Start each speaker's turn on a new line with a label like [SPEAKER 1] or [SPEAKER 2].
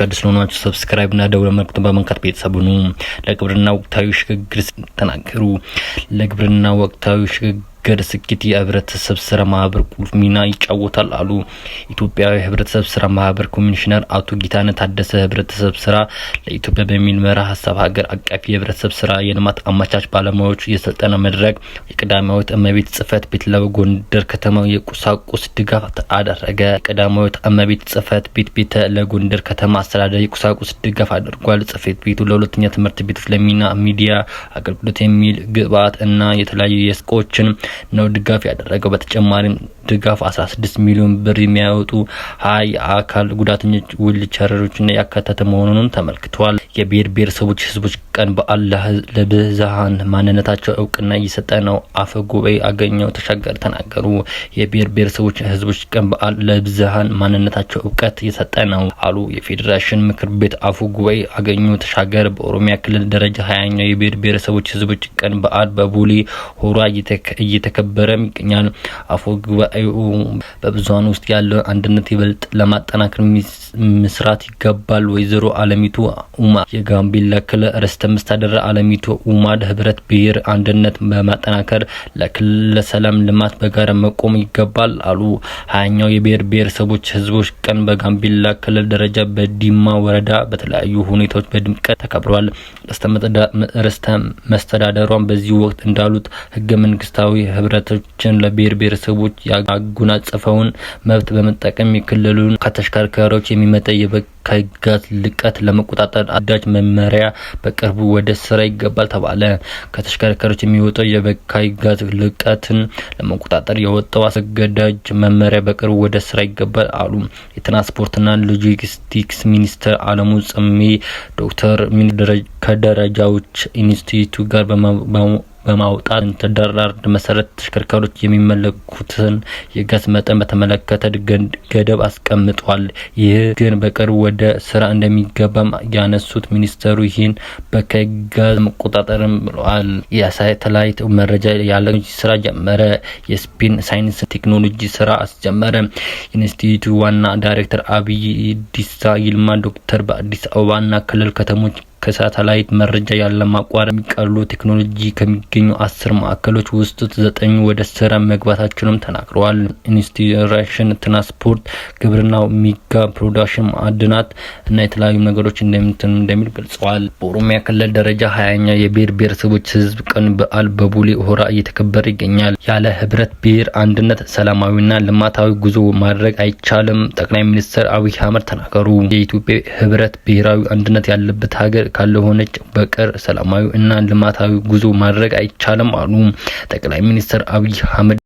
[SPEAKER 1] አዲስ ሆናችሁ ሰብስክራይብ እና ደውል ምልክቱን በመንካት ቤተሰብ ሁኑ። ለግብርና ወቅታዊ ሽግግር ተናገሩ። ለግብርና ወቅታዊ ሽግግር ስኬት የህብረተሰብ ስራ ማህበር ቁልፍ ሚና ይጫወታል አሉ ኢትዮጵያዊ ህብረተሰብ ስራ ማህበር ኮሚሽነር አቶ ጌታነህ ታደሰ። ህብረተሰብ ስራ ለኢትዮጵያ በሚል መርህ ሀሳብ ሀገር አቀፍ የህብረተሰብ ስራ የልማት አማቻች ባለሙያዎች የስልጠና መድረክ የቀዳማዊት እመቤት ጽህፈት ቤት ለጎንደር ከተማ የቁሳቁስ ድጋፍ አደረገ። የቀዳማዊት እመቤት ጽህፈት ቤት ቤተ ለጎንደር ከተማ አስተዳደር የቁሳቁስ ድጋፍ አድርጓል። ጽህፈት ቤቱ ለሁለተኛ ትምህርት ቤቶች ለሚና ሚዲያ አገልግሎት የሚል ግብአት እና የተለያዩ የስቆችን ነው ድጋፍ ያደረገው። በተጨማሪም ድጋፍ 16 ሚሊዮን ብር የሚያወጡ አካል ጉዳተኞች ዊልቸሮችን ያካተተ መሆኑን ተመልክቷል። የብሔር ብሔረሰቦች ህዝቦች ቀን በዓል ለብዝሃን ማንነታቸው እውቅና እየሰጠ ነው። አፈ ጉባኤ አገኘሁ ተሻገር ተናገሩ። የብሔር ብሔረሰቦች ህዝቦች ቀን በዓል ለብዝሃን ማንነታቸው እውቅና እየሰጠ ነው አሉ። የፌዴሬሽን ምክር ቤት አፈ ጉባኤ አገኘሁ ተሻገር በኦሮሚያ ክልል ደረጃ 20ኛው የብሔር ብሔረሰቦች ህዝቦች ቀን በዓል በቡሌ ሆራ እየተከበረ ይገኛል። አፈ ጉባኤው በብዙሃን ውስጥ ያለው አንድነት ይበልጥ ለማጠናከር መስራት ይገባል። ወይዘሮ አለሚቱ ኡማ የጋምቤላ ክልል ርዕሰ መስተዳድር አለሚቱ ኡማ ህብረት ብሔር አንድነት በማጠናከር ለክልል ሰላም ልማት በጋራ መቆም ይገባል አሉ። 20ኛው የብሔር ብሔረሰቦች ህዝቦች ቀን በጋምቤላ ክልል ደረጃ በዲማ ወረዳ በተለያዩ ሁኔታዎች በድምቀት ተከብሯል። ርዕሰ መስተዳድሯን በዚህ ወቅት እንዳሉት ህገ መንግስታዊ ህብረቶችን ለብሔር ብሔረሰቦች ያጎናጸፈውን መብት በመጠቀም የክልሉን ከተሽከርካሪዎች የሚመጣ የበካይ ጋዝ ልቀት ለመቆጣጠር አዳጅ መመሪያ በቅርቡ ወደ ስራ ይገባል ተባለ። ከተሽከርካሪዎች የሚወጣው የበካይ ጋዝ ልቀትን ለመቆጣጠር የወጣው አስገዳጅ መመሪያ በቅርቡ ወደ ስራ ይገባል አሉ። የትራንስፖርትና ሎጂስቲክስ ሚኒስትር አለሙ ጽሜ ዶክተር ከደረጃዎች ኢንስቲትዩት ጋር በማውጣት ተደራር መሰረት ተሽከርካሪዎች የሚመለኩትን የጋዝ መጠን በተመለከተ ገደብ አስቀምጧል። ይህ ግን በቅርቡ ወደ ስራ እንደሚገባም ያነሱት ሚኒስተሩ ይህን በካይ ጋዝ መቆጣጠርም ብለዋል። የሳተላይት መረጃ ያለ ስራ ጀመረ። የስፔን ሳይንስ ቴክኖሎጂ ስራ አስጀመረ። ኢንስቲትዩቱ ዋና ዳይሬክተር አብይ ዲሳ ይልማ ዶክተር በአዲስ አበባና ክልል ከተሞች ከሳተላይት መረጃ ያለ ማቋረጥ የሚቀርሉ ቴክኖሎጂ ከሚገኙ 10 ማዕከሎች ውስጥ 9 ወደ ስራ መግባታቸውንም ተናግረዋል። ኢንዱስትሪያል ትራንስፖርት፣ ግብርናው፣ ሚጋ ፕሮዳክሽን፣ ማዕድናት እና የተለያዩ ነገሮች እንደሚል ገልጸዋል። በኦሮሚያ ክልል ደረጃ 20ኛው የብሔር ብሔረሰቦች ህዝብ ቀን በዓል በቡሌ ሆራ እየተከበረ ይገኛል። ያለ ህብረት ብሔር አንድነት ሰላማዊና ልማታዊ ጉዞ ማድረግ አይቻልም ጠቅላይ ሚኒስትር አብይ አህመድ ተናገሩ። የኢትዮጵያ ህብረት ብሔራዊ አንድነት ያለበት ሀገር ካልሆነች በቀር ሰላማዊ እና ልማታዊ ጉዞ ማድረግ አይቻልም አሉ ጠቅላይ ሚኒስትር አብይ አህመድ።